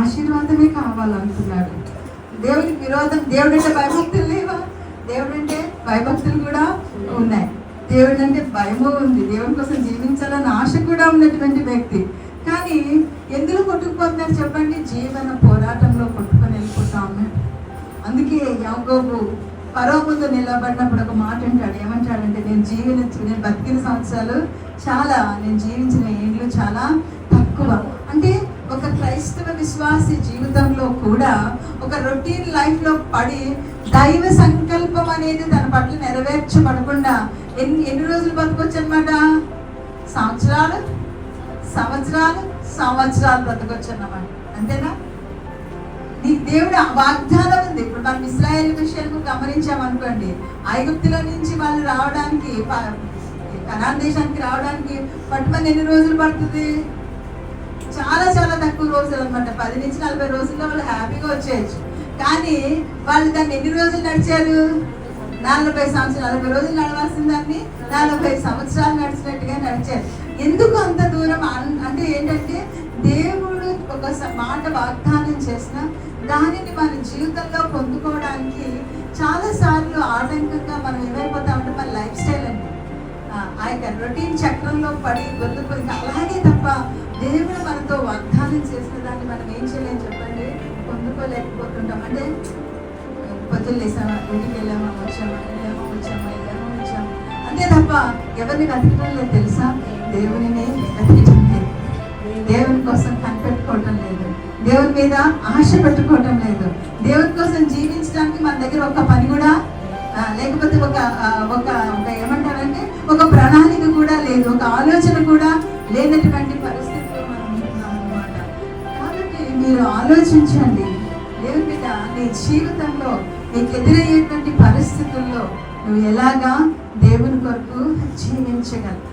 ఆశీర్వాదమే కావాలనుకున్నాడు. దేవునికి విరోధం, దేవుడు అంటే భయభక్తులు లేవా? దేవుడు అంటే భయభక్తులు కూడా ఉన్నాయి. దేవుడు అంటే భయము ఉంది. దేవుని కోసం జీవించాలని ఆశ కూడా ఉన్నటువంటి వ్యక్తి. కానీ ఎందులో కొట్టుకుపోతున్నారు చెప్పండి? జీవన పోరాటంలో కొట్టుకొని వెళ్ళిపోతా ఉన్నాడు. అందుకే యాకోబు ఫరో ముందు నిలబడినప్పుడు ఒక మాట అంటాడు. ఏమంటాడంటే, నేను బతికిన సంవత్సరాలు చాలా, నేను జీవించిన ఏళ్ళు చాలా తక్కువ. అంటే ఒక క్రైస్తవ విశ్వాసి జీవితంలో కూడా ఒక రొటీన్ లైఫ్లో పడి దైవ సంకల్పం అనేది తన పట్ల నెరవేర్చబడకుండా ఎన్ని రోజులు బతకొచ్చు అనమాట? సంవత్సరాలు బ్రతకొచ్చు అన్నమాట. అంతేనా? నీకు దేవుడు వాగ్దానం ఉంది. ఇప్పుడు మనం ఇశ్రాయేలు విషయాలకు గమనించామనుకోండి, ఐగుప్తులో నుంచి వాళ్ళు రావడానికి, కనాన్ దేశానికి రావడానికి పట్టుమని ఎన్ని రోజులు పడుతుంది? చాలా చాలా తక్కువ రోజులు అనమాట. 10 నుంచి 40 రోజుల్లో వాళ్ళు హ్యాపీగా వచ్చేయచ్చు. కానీ వాళ్ళు దాన్ని ఎన్ని రోజులు నడిచారు? 40 సంవత్సరాలు. 40 రోజులు నడవాల్సిన దాన్ని 40 సంవత్సరాలు నడిచినట్టుగా నడిచారు. ఎందుకు అంత దూరం అంటే ఏంటంటే, దేవుడు ఒక మాట వాగ్దానం చేసిన దానిని మన జీవితంలో పొందుకోవడానికి చాలాసార్లు ఆటంకంగా మనం ఏమైపోతామంటే మన లైఫ్ స్టైల్ అండి, ఆ యొక్క రొటీన్ చక్రంలో పడి గొంతుపోయి అలాగే తప్ప దేవుడు మనతో వాగ్దానం చేసిన దాన్ని మనం ఏం చేయలేని చెప్పండి, పొందుకోలేకపోతుంటాం. అంటే పొద్దున్న లేసామా, ఇంటికి వెళ్ళామా, వచ్చామా అంతే తప్ప ఎవరిని వెతకడం లేదు. తెలుసా? దేవునిని వెతకటం లేదు. దేవుని కోసం కనిపెట్టుకోవటం లేదు. దేవుని మీద ఆశ పెట్టుకోవటం లేదు. దేవుని కోసం జీవించడానికి మన దగ్గర ఒక పని కూడా లేకపోతే ఒక ఏమంటారంటే ఒక ప్రణాళిక కూడా లేదు, ఒక ఆలోచన కూడా లేనటువంటి పరిస్థితిలో మనం ఉంటున్నాం అన్నమాట. కాబట్టి మీరు ఆలోచించండి, దేవుని మీద నీ జీవితంలో నీకు ఎదురయ్యేటువంటి పరిస్థితుల్లో నువ్వు ఎలాగా దేవుని కొరకు జీవించగలవు.